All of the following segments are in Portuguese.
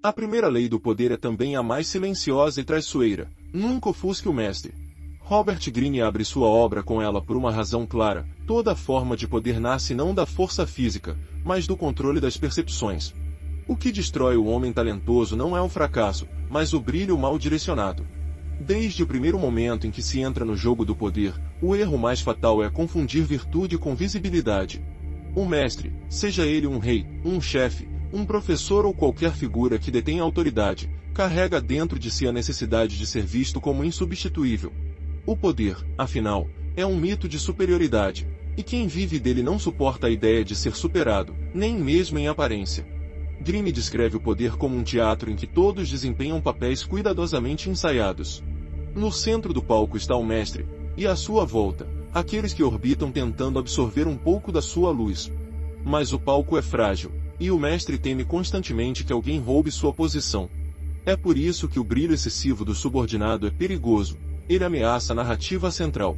A primeira lei do poder é também a mais silenciosa e traiçoeira: nunca ofusque o mestre. Robert Greene abre sua obra com ela por uma razão clara: toda forma de poder nasce não da força física, mas do controle das percepções. O que destrói o homem talentoso não é o fracasso, mas o brilho mal direcionado. Desde o primeiro momento em que se entra no jogo do poder, o erro mais fatal é confundir virtude com visibilidade. O mestre, seja ele um rei, um chefe, um professor ou qualquer figura que detém autoridade, carrega dentro de si a necessidade de ser visto como insubstituível. O poder, afinal, é um mito de superioridade, e quem vive dele não suporta a ideia de ser superado, nem mesmo em aparência. Greene descreve o poder como um teatro em que todos desempenham papéis cuidadosamente ensaiados. No centro do palco está o mestre, e à sua volta, aqueles que orbitam tentando absorver um pouco da sua luz. Mas o palco é frágil, e o mestre teme constantemente que alguém roube sua posição. É por isso que o brilho excessivo do subordinado é perigoso: ele ameaça a narrativa central.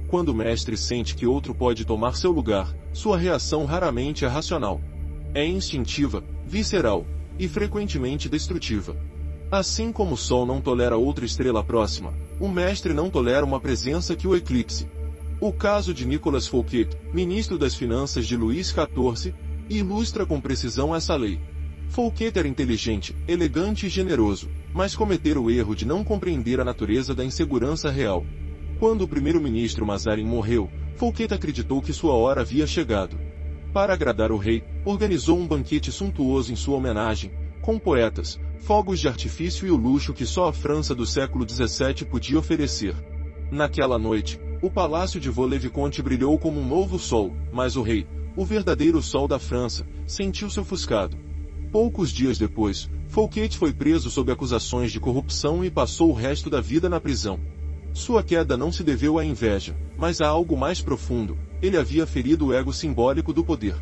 Quando o mestre sente que outro pode tomar seu lugar, sua reação raramente é racional. É instintiva, visceral, e frequentemente destrutiva. Assim como o Sol não tolera outra estrela próxima, o mestre não tolera uma presença que o eclipse. O caso de Nicolas Fouquet, ministro das Finanças de Luís XIV, ilustra com precisão essa lei. Fouquet era inteligente, elegante e generoso, mas cometera o erro de não compreender a natureza da insegurança real. Quando o primeiro-ministro Mazarin morreu, Fouquet acreditou que sua hora havia chegado. Para agradar o rei, organizou um banquete suntuoso em sua homenagem, com poetas, fogos de artifício e o luxo que só a França do século XVII podia oferecer. Naquela noite, o palácio de Vaux-le-Vicomte brilhou como um novo sol, mas o rei, o verdadeiro sol da França, sentiu-se ofuscado. Poucos dias depois, Fouquet foi preso sob acusações de corrupção e passou o resto da vida na prisão. Sua queda não se deveu à inveja, mas a algo mais profundo: ele havia ferido o ego simbólico do poder.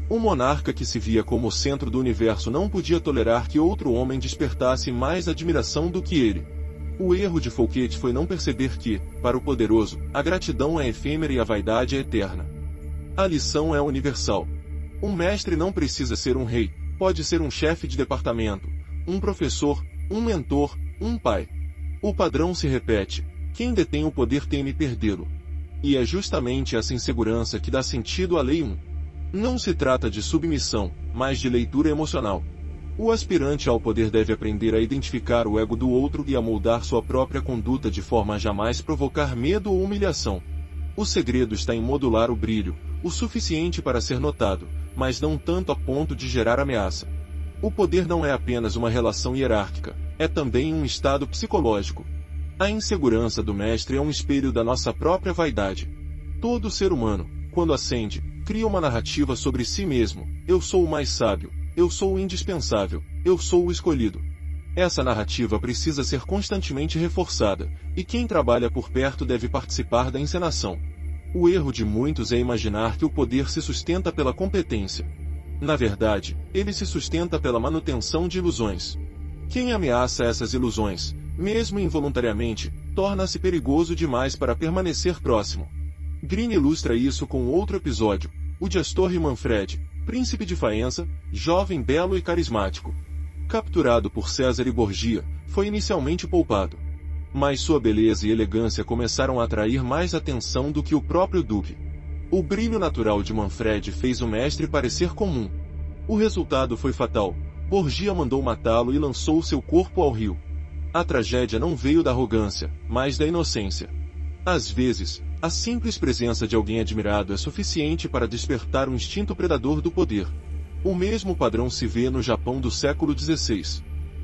Um monarca que se via como o centro do universo não podia tolerar que outro homem despertasse mais admiração do que ele. O erro de Fouquet foi não perceber que, para o poderoso, a gratidão é efêmera e a vaidade é eterna. A lição é universal. Um mestre não precisa ser um rei, pode ser um chefe de departamento, um professor, um mentor, um pai. O padrão se repete: quem detém o poder teme perdê-lo. E é justamente essa insegurança que dá sentido à Lei 1. Não se trata de submissão, mas de leitura emocional. O aspirante ao poder deve aprender a identificar o ego do outro e a moldar sua própria conduta de forma a jamais provocar medo ou humilhação. O segredo está em modular o brilho, o suficiente para ser notado, mas não tanto a ponto de gerar ameaça. O poder não é apenas uma relação hierárquica, é também um estado psicológico. A insegurança do mestre é um espelho da nossa própria vaidade. Todo ser humano, quando ascende, cria uma narrativa sobre si mesmo: eu sou o mais sábio, eu sou o indispensável, eu sou o escolhido. Essa narrativa precisa ser constantemente reforçada, e quem trabalha por perto deve participar da encenação. O erro de muitos é imaginar que o poder se sustenta pela competência. Na verdade, ele se sustenta pela manutenção de ilusões. Quem ameaça essas ilusões, mesmo involuntariamente, torna-se perigoso demais para permanecer próximo. Greene ilustra isso com outro episódio: o de Astorre Manfred, príncipe de Faenza, jovem belo e carismático. Capturado por César e Borgia, foi inicialmente poupado. Mas sua beleza e elegância começaram a atrair mais atenção do que o próprio duque. O brilho natural de Manfred fez o mestre parecer comum. O resultado foi fatal: Borgia mandou matá-lo e lançou seu corpo ao rio. A tragédia não veio da arrogância, mas da inocência. Às vezes, a simples presença de alguém admirado é suficiente para despertar o instinto predador do poder. O mesmo padrão se vê no Japão do século XVI.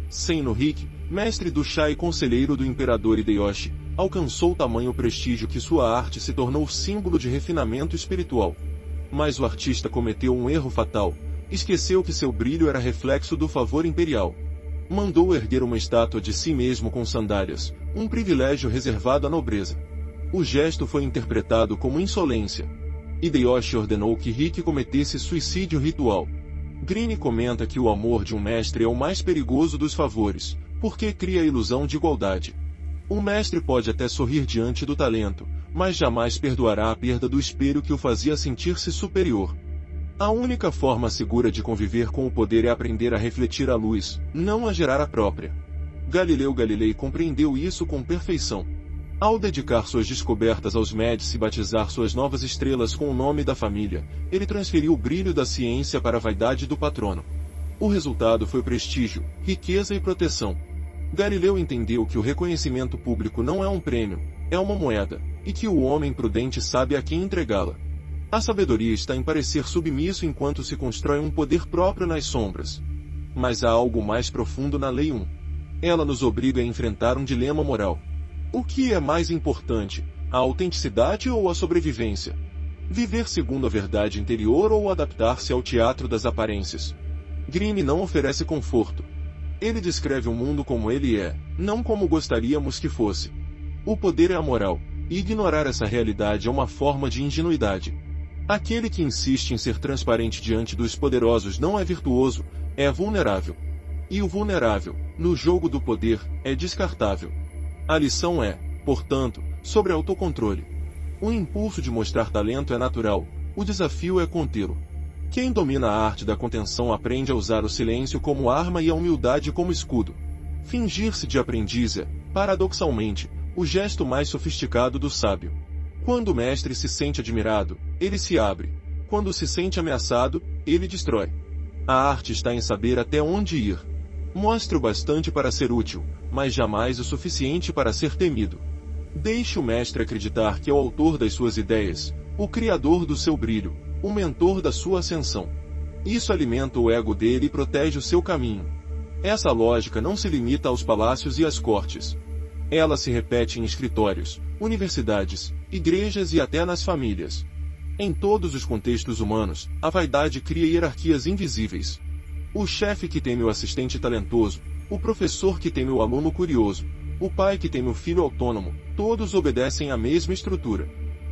Sen no Hiki, mestre do chá e conselheiro do imperador Hideyoshi, alcançou tamanho prestígio que sua arte se tornou símbolo de refinamento espiritual. Mas o artista cometeu um erro fatal: esqueceu que seu brilho era reflexo do favor imperial. Mandou erguer uma estátua de si mesmo com sandálias, um privilégio reservado à nobreza. O gesto foi interpretado como insolência. Hideyoshi ordenou que Hiki cometesse suicídio ritual. Greene comenta que o amor de um mestre é o mais perigoso dos favores, porque cria a ilusão de igualdade. Um mestre pode até sorrir diante do talento, mas jamais perdoará a perda do espelho que o fazia sentir-se superior. A única forma segura de conviver com o poder é aprender a refletir a luz, não a gerar a própria. Galileu Galilei compreendeu isso com perfeição. Ao dedicar suas descobertas aos Médici e batizar suas novas estrelas com o nome da família, ele transferiu o brilho da ciência para a vaidade do patrono. O resultado foi prestígio, riqueza e proteção. Galileu entendeu que o reconhecimento público não é um prêmio, é uma moeda, e que o homem prudente sabe a quem entregá-la. A sabedoria está em parecer submisso enquanto se constrói um poder próprio nas sombras. Mas há algo mais profundo na Lei 1. Ela nos obriga a enfrentar um dilema moral. O que é mais importante, a autenticidade ou a sobrevivência? Viver segundo a verdade interior ou adaptar-se ao teatro das aparências? Greene não oferece conforto. Ele descreve o mundo como ele é, não como gostaríamos que fosse. O poder é amoral, e ignorar essa realidade é uma forma de ingenuidade. Aquele que insiste em ser transparente diante dos poderosos não é virtuoso, é vulnerável. E o vulnerável, no jogo do poder, é descartável. A lição é, portanto, sobre autocontrole. O impulso de mostrar talento é natural, o desafio é contê-lo. Quem domina a arte da contenção aprende a usar o silêncio como arma e a humildade como escudo. Fingir-se de aprendiz é, paradoxalmente, o gesto mais sofisticado do sábio. Quando o mestre se sente admirado, ele se abre. Quando se sente ameaçado, ele destrói. A arte está em saber até onde ir. Mostre o bastante para ser útil, mas jamais o suficiente para ser temido. Deixe o mestre acreditar que é o autor das suas ideias, o criador do seu brilho, o mentor da sua ascensão. Isso alimenta o ego dele e protege o seu caminho. Essa lógica não se limita aos palácios e às cortes. Ela se repete em escritórios, universidades, igrejas e até nas famílias. Em todos os contextos humanos, a vaidade cria hierarquias invisíveis. O chefe que teme o assistente talentoso, o professor que teme o aluno curioso, o pai que teme o filho autônomo, todos obedecem à mesma estrutura.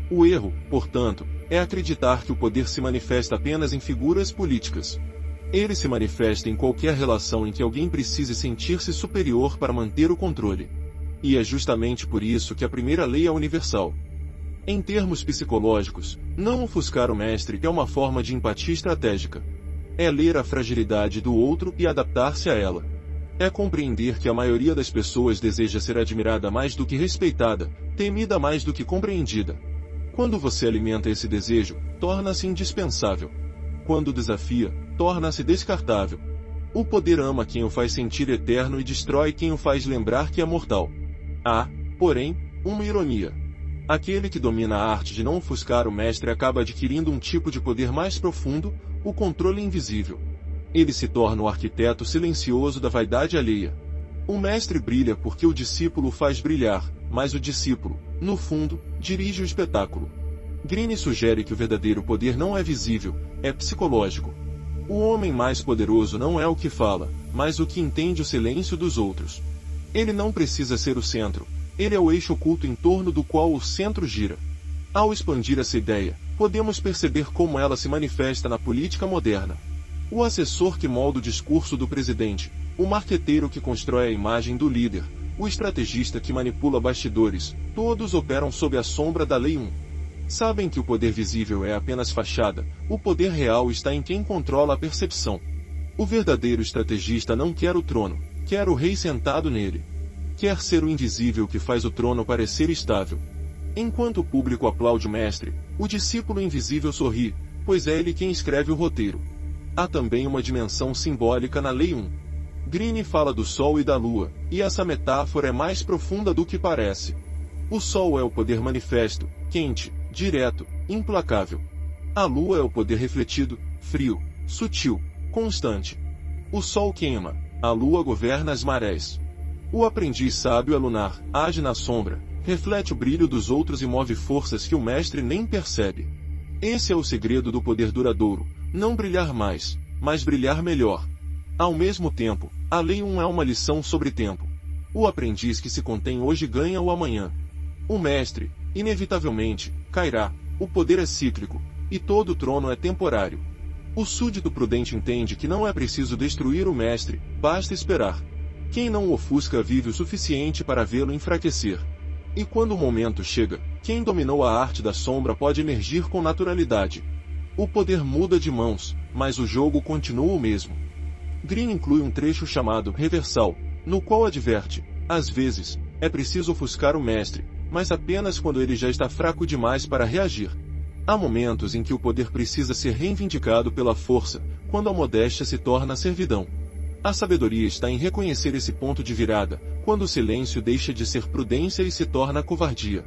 O erro, portanto, é acreditar que o poder se manifesta apenas em figuras políticas. Ele se manifesta em qualquer relação em que alguém precise sentir-se superior para manter o controle. E é justamente por isso que a primeira lei é universal. Em termos psicológicos, não ofuscar o mestre é uma forma de empatia estratégica. É ler a fragilidade do outro e adaptar-se a ela. É compreender que a maioria das pessoas deseja ser admirada mais do que respeitada, temida mais do que compreendida. Quando você alimenta esse desejo, torna-se indispensável. Quando desafia, torna-se descartável. O poder ama quem o faz sentir eterno e destrói quem o faz lembrar que é mortal. Há, porém, uma ironia. Aquele que domina a arte de não ofuscar o mestre acaba adquirindo um tipo de poder mais profundo, o controle invisível. Ele se torna o arquiteto silencioso da vaidade alheia. O mestre brilha porque o discípulo o faz brilhar, mas o discípulo, no fundo, dirige o espetáculo. Greene sugere que o verdadeiro poder não é visível, é psicológico. O homem mais poderoso não é o que fala, mas o que entende o silêncio dos outros. Ele não precisa ser o centro, ele é o eixo oculto em torno do qual o centro gira. Ao expandir essa ideia, podemos perceber como ela se manifesta na política moderna. O assessor que molda o discurso do presidente, o marqueteiro que constrói a imagem do líder, o estrategista que manipula bastidores, todos operam sob a sombra da Lei 1. Sabem que o poder visível é apenas fachada, o poder real está em quem controla a percepção. O verdadeiro estrategista não quer o trono, quer o rei sentado nele. Quer ser o invisível que faz o trono parecer estável. Enquanto o público aplaude o mestre, o discípulo invisível sorri, pois é ele quem escreve o roteiro. Há também uma dimensão simbólica na Lei 1. Greene fala do Sol e da Lua, e essa metáfora é mais profunda do que parece. O Sol é o poder manifesto, quente, direto, implacável. A Lua é o poder refletido, frio, sutil, constante. O Sol queima, a Lua governa as marés. O aprendiz sábio é lunar, age na sombra, reflete o brilho dos outros e move forças que o mestre nem percebe. Esse é o segredo do poder duradouro, não brilhar mais, mas brilhar melhor. Ao mesmo tempo, a Lei 1 é uma lição sobre tempo. O aprendiz que se contém hoje ganha o amanhã. O mestre, inevitavelmente, cairá, o poder é cíclico, e todo trono é temporário. O súdito prudente entende que não é preciso destruir o mestre, basta esperar. Quem não o ofusca vive o suficiente para vê-lo enfraquecer. E quando o momento chega, quem dominou a arte da sombra pode emergir com naturalidade. O poder muda de mãos, mas o jogo continua o mesmo. Green inclui um trecho chamado Reversal, no qual adverte: às vezes, é preciso ofuscar o mestre, mas apenas quando ele já está fraco demais para reagir. Há momentos em que o poder precisa ser reivindicado pela força, quando a modéstia se torna servidão. A sabedoria está em reconhecer esse ponto de virada, quando o silêncio deixa de ser prudência e se torna covardia.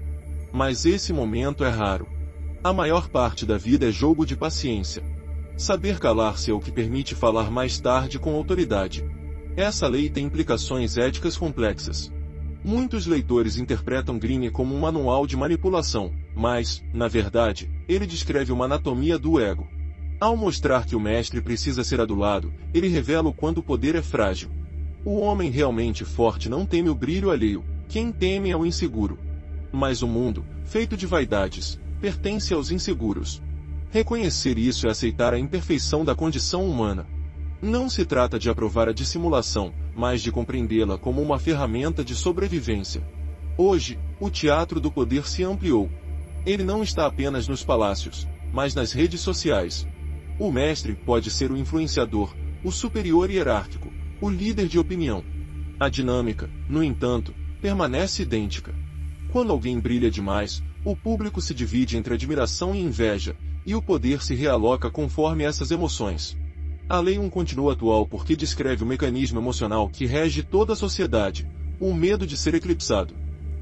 Mas esse momento é raro. A maior parte da vida é jogo de paciência. Saber calar-se é o que permite falar mais tarde com autoridade. Essa lei tem implicações éticas complexas. Muitos leitores interpretam Green como um manual de manipulação, mas, na verdade, ele descreve uma anatomia do ego. Ao mostrar que o mestre precisa ser adulado, ele revela o quanto o poder é frágil. O homem realmente forte não teme o brilho alheio, quem teme é o inseguro. Mas o mundo, feito de vaidades, pertence aos inseguros. Reconhecer isso é aceitar a imperfeição da condição humana. Não se trata de aprovar a dissimulação, mas de compreendê-la como uma ferramenta de sobrevivência. Hoje, o teatro do poder se ampliou. Ele não está apenas nos palácios, mas nas redes sociais. O mestre pode ser o influenciador, o superior hierárquico, o líder de opinião. A dinâmica, no entanto, permanece idêntica. Quando alguém brilha demais, o público se divide entre admiração e inveja, e o poder se realoca conforme essas emoções. A Lei 1 continua atual porque descreve o mecanismo emocional que rege toda a sociedade, o medo de ser eclipsado.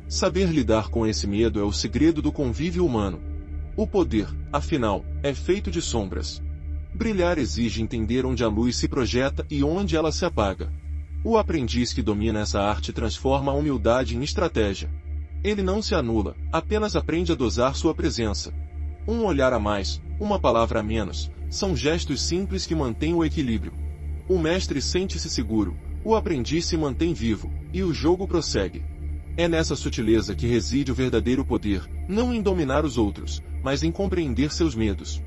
Saber lidar com esse medo é o segredo do convívio humano. O poder, afinal, é feito de sombras. Brilhar exige entender onde a luz se projeta e onde ela se apaga. O aprendiz que domina essa arte transforma a humildade em estratégia. Ele não se anula, apenas aprende a dosar sua presença. Um olhar a mais, uma palavra a menos, são gestos simples que mantêm o equilíbrio. O mestre sente-se seguro, o aprendiz se mantém vivo, e o jogo prossegue. É nessa sutileza que reside o verdadeiro poder, não em dominar os outros, mas em compreender seus medos.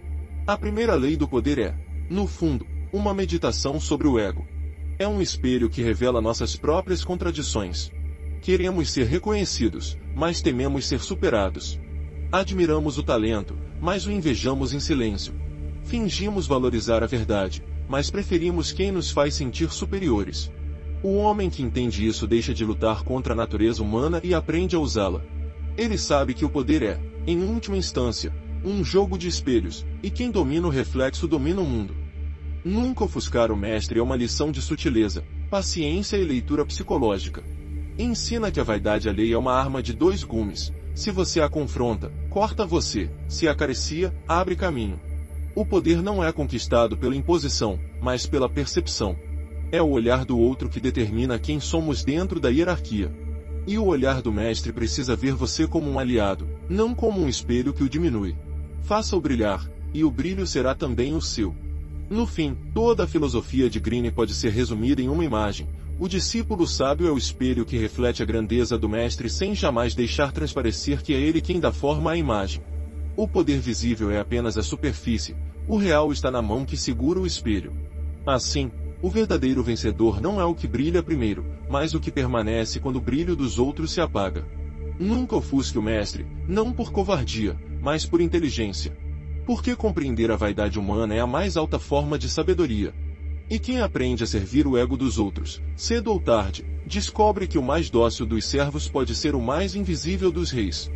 A primeira lei do poder é, no fundo, uma meditação sobre o ego. É um espelho que revela nossas próprias contradições. Queremos ser reconhecidos, mas tememos ser superados. Admiramos o talento, mas o invejamos em silêncio. Fingimos valorizar a verdade, mas preferimos quem nos faz sentir superiores. O homem que entende isso deixa de lutar contra a natureza humana e aprende a usá-la. Ele sabe que o poder é, em última instância, um jogo de espelhos, e quem domina o reflexo domina o mundo. Nunca ofuscar o mestre é uma lição de sutileza, paciência e leitura psicológica. Ensina que a vaidade alheia é uma arma de dois gumes. Se você a confronta, corta você, se acaricia, abre caminho. O poder não é conquistado pela imposição, mas pela percepção. É o olhar do outro que determina quem somos dentro da hierarquia. E o olhar do mestre precisa ver você como um aliado, não como um espelho que o diminui. Faça-o brilhar, e o brilho será também o seu. No fim, toda a filosofia de Green pode ser resumida em uma imagem. O discípulo sábio é o espelho que reflete a grandeza do mestre sem jamais deixar transparecer que é ele quem dá forma à imagem. O poder visível é apenas a superfície, o real está na mão que segura o espelho. Assim, o verdadeiro vencedor não é o que brilha primeiro, mas o que permanece quando o brilho dos outros se apaga. Nunca ofusque o mestre, não por covardia, mas por inteligência. Porque compreender a vaidade humana é a mais alta forma de sabedoria. E quem aprende a servir o ego dos outros, cedo ou tarde, descobre que o mais dócil dos servos pode ser o mais invisível dos reis.